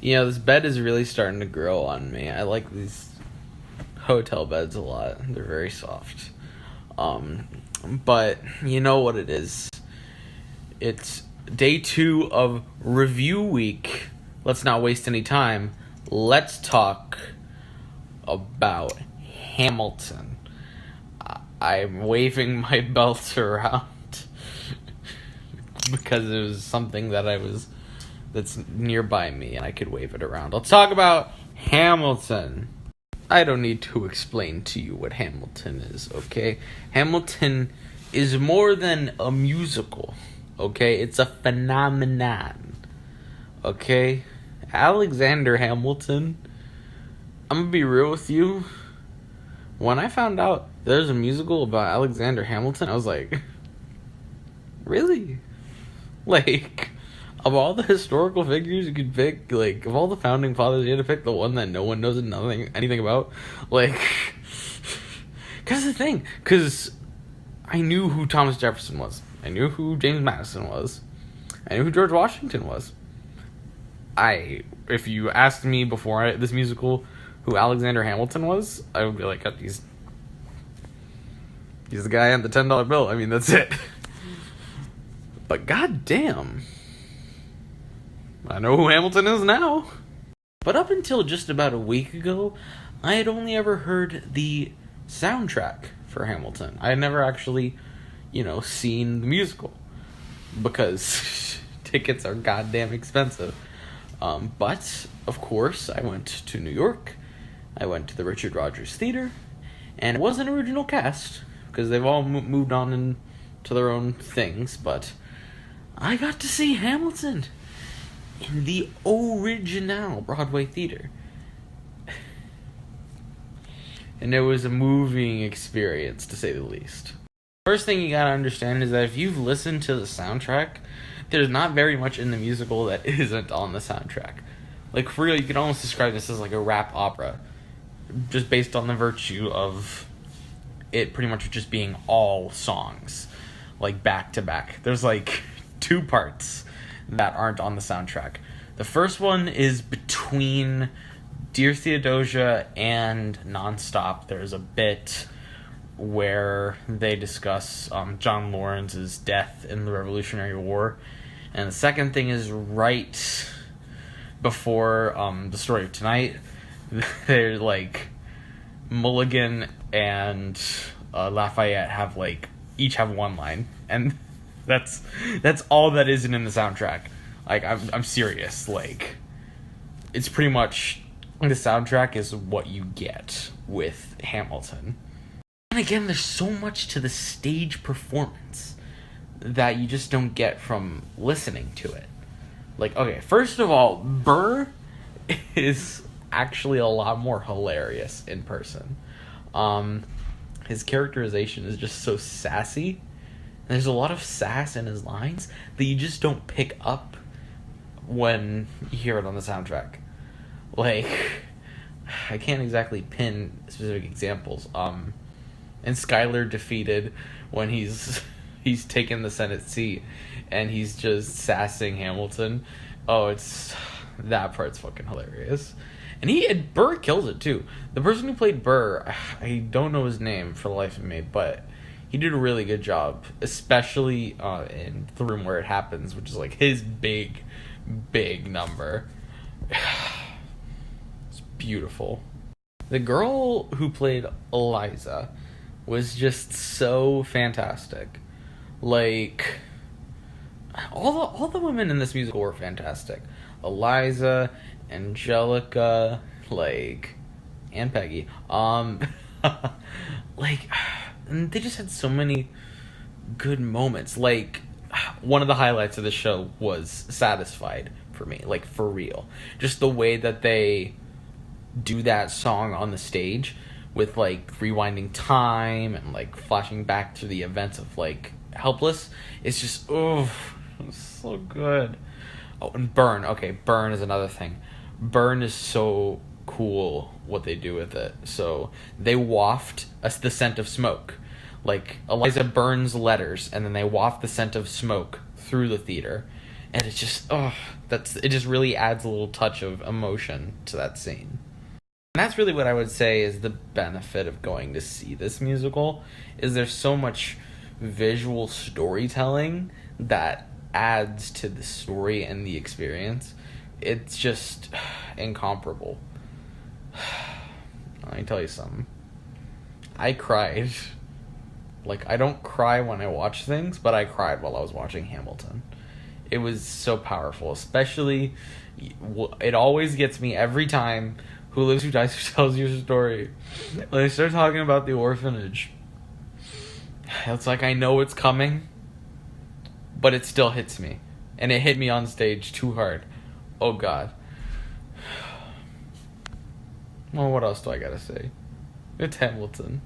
This bed is really starting to grow on me. I like these hotel beds a lot. They're very soft. But you know what it is. It's day 2 of review week. Let's not waste any time. Let's talk about Hamilton. I'm waving my belt around because it was something that's nearby me and I could wave it around. Let's talk about Hamilton. I don't need to explain to you what Hamilton is, okay? Hamilton is more than a musical, okay? It's a phenomenon, okay? Alexander Hamilton, I'm gonna be real with you. When I found out there's a musical about Alexander Hamilton, I was like, really? Like, of all the historical figures you could pick, like, of all the founding fathers, you had to pick the one that no one knows anything about? Like, because I knew who Thomas Jefferson was. I knew who James Madison was. I knew who George Washington was. If you asked me before this musical who Alexander Hamilton was, I would be like, he's the guy on the $10 bill. I mean, that's it. But goddamn, I know who Hamilton is now. But up until just about a week ago, I had only ever heard the soundtrack for Hamilton. I had never actually, seen the musical because tickets are goddamn expensive. But, of course, I went to New York. I went to the Richard Rodgers Theater. And it was an original cast because they've all moved on into their own things. But I got to see Hamilton in the original Broadway theater. And it was a moving experience, to say the least. First thing you gotta understand is that if you've listened to the soundtrack, there's not very much in the musical that isn't on the soundtrack. Like, for real, you could almost describe this as like a rap opera. Just based on the virtue of it pretty much just being all songs. Like, back to back. There's like 2 parts that aren't on the soundtrack. The first one is between Dear Theodosia and Nonstop. There's a bit where they discuss John Lawrence's death in the Revolutionary War. And the second thing is right before the story of tonight. They're like Mulligan and Lafayette each have one line, and that's all that isn't in the soundtrack. Like, I'm serious. Like, it's pretty much the soundtrack is what you get with Hamilton. And again, there's so much to the stage performance that you just don't get from listening to it. Like, okay, first of all, Burr is actually a lot more hilarious in person. His characterization is just so sassy. There's a lot of sass in his lines that you just don't pick up when you hear it on the soundtrack. Like, I can't exactly pin specific examples. And Skylar Defeated, when he's taken the Senate seat and he's just sassing Hamilton. Oh, that part's fucking hilarious. And Burr kills it too. The person who played Burr, I don't know his name for the life of me, but he did a really good job, especially in The Room Where It Happens, which is like his big number. It's beautiful. The girl who played Eliza was just so fantastic. Like, all the women in this musical were fantastic. Eliza, Angelica, and Peggy. And they just had so many good moments. Like, one of the highlights of the show was Satisfied for me. Like, for real. Just the way that they do that song on the stage with, rewinding time and, flashing back to the events of, Helpless. It's just, it's so good. Oh, and Burn. Okay, Burn is another thing. Burn is so cool what they do with it. So they waft the scent of smoke. Eliza burns letters, and then they waft the scent of smoke through the theater. And it just it just really adds a little touch of emotion to that scene. And that's really what I would say is the benefit of going to see this musical, is there's so much visual storytelling that adds to the story and the experience. It's just incomparable. Let me tell you something. I cried. Like, I don't cry when I watch things, but I cried while I was watching Hamilton. It was so powerful, especially, it always gets me every time. Who Lives, Who Dies, Who Tells Your Story. When they start talking about the orphanage, it's like I know it's coming, but it still hits me. And it hit me on stage too hard. Oh, God. Well, what else do I gotta say? It's Hamilton.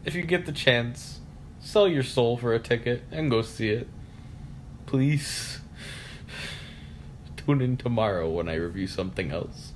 If you get the chance, sell your soul for a ticket and go see it. Please. Tune in tomorrow when I review something else.